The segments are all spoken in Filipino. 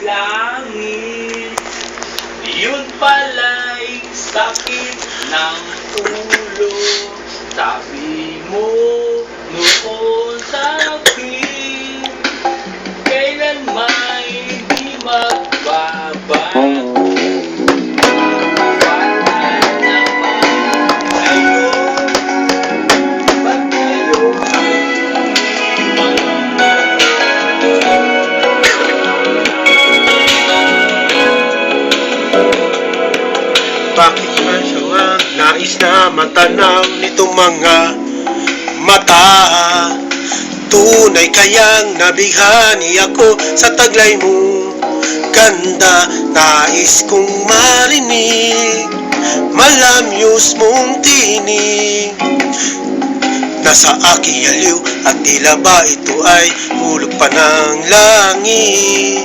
langit. Yun pala'y sakit ng ulo. Sabi mo noon sa akin, kailan may di magbabago. Bakit ba siya ang nais na matanaw nitong mga mata? Tunay kayang nabighani ako sa taglay mo ganda. Nais kong marinig malamyos mong tinig. Nasa aking aliw at tila ba ito ay hulog pa ng langit.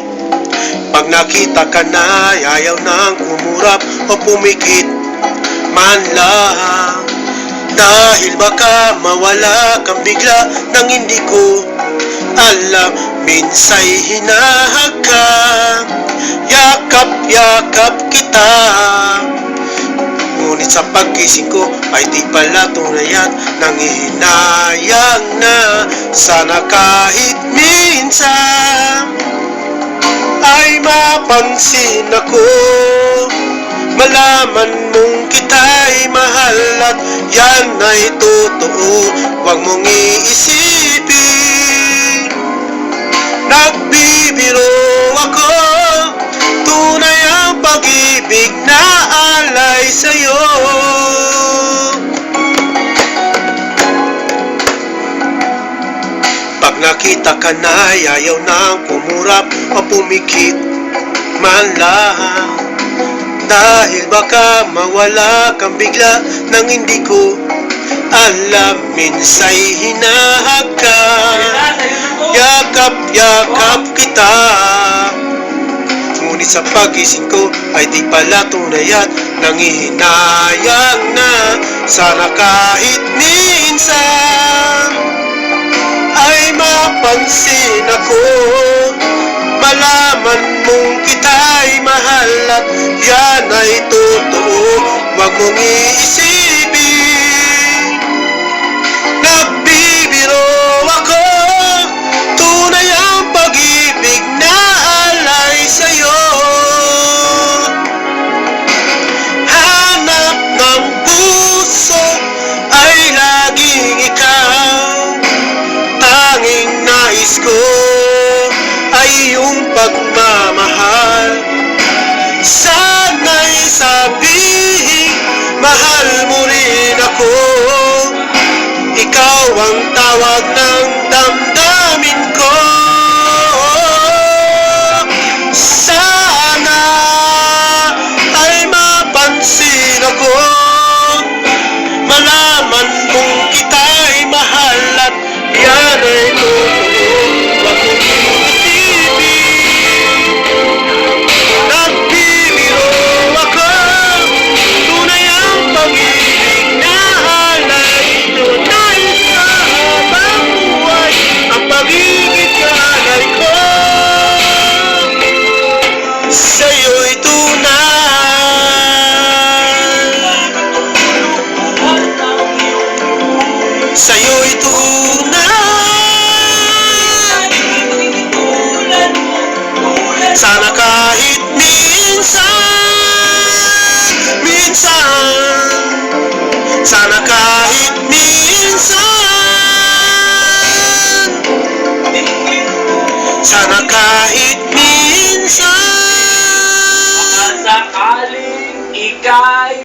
Pag nakita ka na, ayaw nang kumurap o pumikit man lang. Dahil baka mawala kang bigla nang hindi ko alam. Minsa'y hinahagkan, yakap-yakap kita. Ngunit sa pagkising ko ay di pala tunay at nangihinayang na. Sana kahit minsan ay mapansin ako, malaman mong kita'y mahal at yan ay totoo. Huwag mong iisipin nagbibiro ako, tunay ang pag-ibig na alay sa'yo. Pag nakita ka na, ayaw nang kumurap o pumikit man lang. Dahil baka mawala kang bigla nang hindi ko alam. Minsa'y hinahagkan, yakap-yakap kita. Ngunit sa pagising ko ay di pala tunay at nangihinayang na. Sana kahit minsan ay mapansin ako, malaman mong kita'y mahal at yan ay totoo. Huwag mong iisipin nagbibiro ako, tunay ang pag-ibig na alay sa'yo. Hanap ng puso ay laging ikaw, tanging nais ko ay iyong pagmamahal. Sana'y sabihin mahal mo rin ako. Ikaw ang tawag ng damdamin ko. Sana ay mapansin ako, malaman mong kita'y mahal at yan ay totoo. Huwag mong iisipin nagbibiro ako, tunay ang pag-ibig na alay. Tunay sa habang buhay ang pag-ibig na alay ko. Sa'yo'y tunay, sa'yo'y tunay. Sana ka